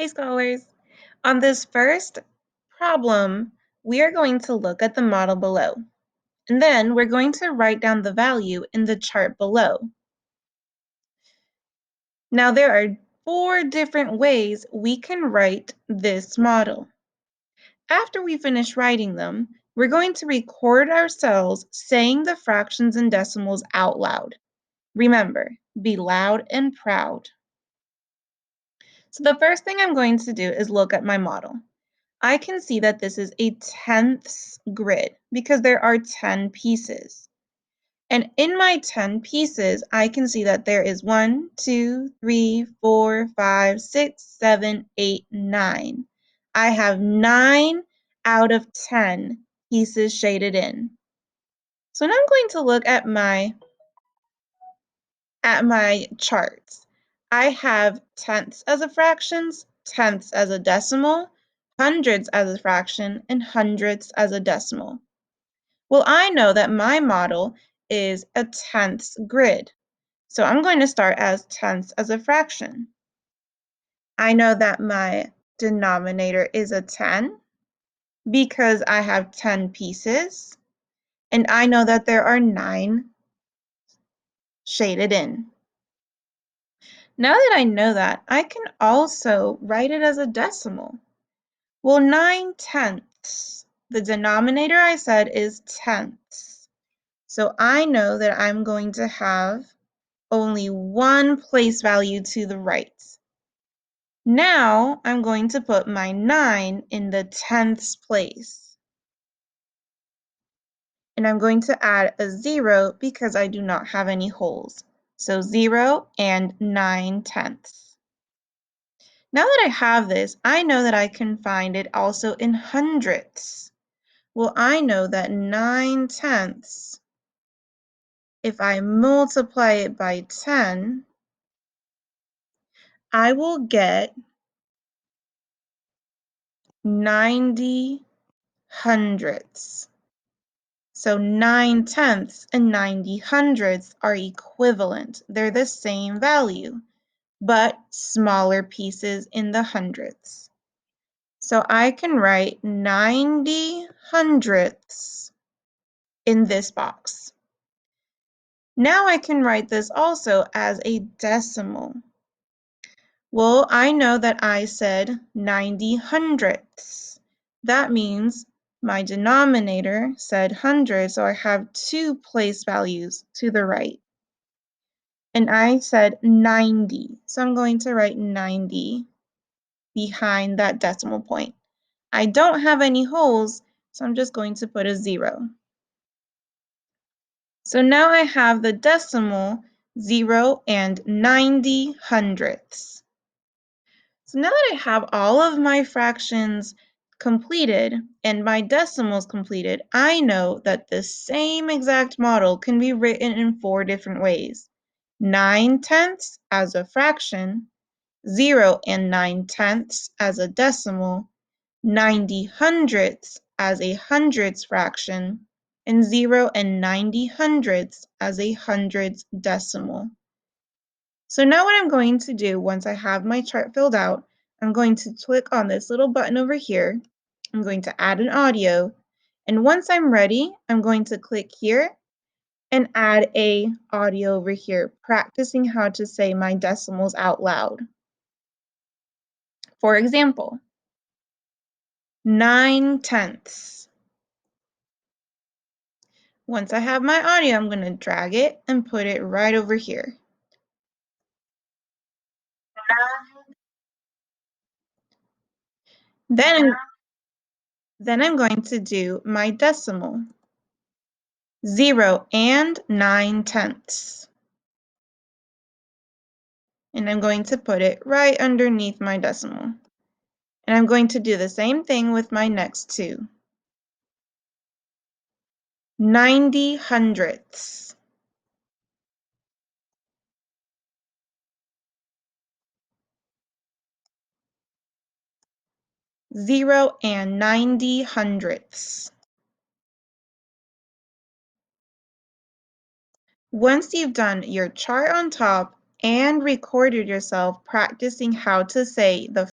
Hey scholars! On this first problem, we are going to look at the model below, and then we're going to write down the value in the chart below. Now there are 4 different ways we can write this model. After we finish writing them, we're going to record ourselves saying the fractions and decimals out loud. Remember, be loud and proud. So the first thing I'm going to do is look at my model. I can see that this is a tenths grid because there are 10 pieces. And in my 10 pieces, I can see that there is 1, 2, 3, 4, 5, 6, 7, 8, 9. I have 9 out of 10 pieces shaded in. So now I'm going to look at my charts. I have tenths as a fractions, tenths as a decimal, hundreds as a fraction, and hundredths as a decimal. Well, I know that my model is a tenths grid. So I'm going to start as tenths as a fraction. I know that my denominator is a 10 because I have 10 pieces. And I know that there are 9 shaded in. Now that I know that, I can also write it as a decimal. Well, 9/10, the denominator I said is tenths. So I know that I'm going to have only one place value to the right. Now I'm going to put my 9 in the tenths place. And I'm going to add a 0 because I do not have any holes. So 0 and 9/10. Now that I have this, I know that I can find it also in hundredths. Well, I know that 9/10, if I multiply it by 10, I will get 90 hundredths. So 9/10 and 90 hundredths are equivalent. They're the same value, but smaller pieces in the hundredths. So I can write 90 hundredths in this box. Now I can write this also as a decimal. Well, I know that I said 90 hundredths. That means my denominator said 100, so I have 2 place values to the right. And I said 90, so I'm going to write 90 behind that decimal point. I don't have any holes, so I'm just going to put a 0. So now I have the decimal 0 and 90 hundredths. So now that I have all of my fractions completed and my decimals completed, I know that the same exact model can be written in 4 different ways. 9/10 as a fraction, 0 and 9/10 as a decimal, 90 hundredths as a hundredths fraction, and 0 and 90 hundredths as a hundredths decimal. So now what I'm going to do once I have my chart filled out, I'm going to click on this little button over here. I'm going to add an audio. And once I'm ready, I'm going to click here and add a audio over here, practicing how to say my decimals out loud. For example, 9/10. Once I have my audio, I'm going to drag it and put it right over here. Then I'm going to do my decimal, 0 and 9/10. And I'm going to put it right underneath my decimal. And I'm going to do the same thing with my next 2. 90 hundredths. 0 and 90 hundredths. Once you've done your chart on top and recorded yourself practicing how to say the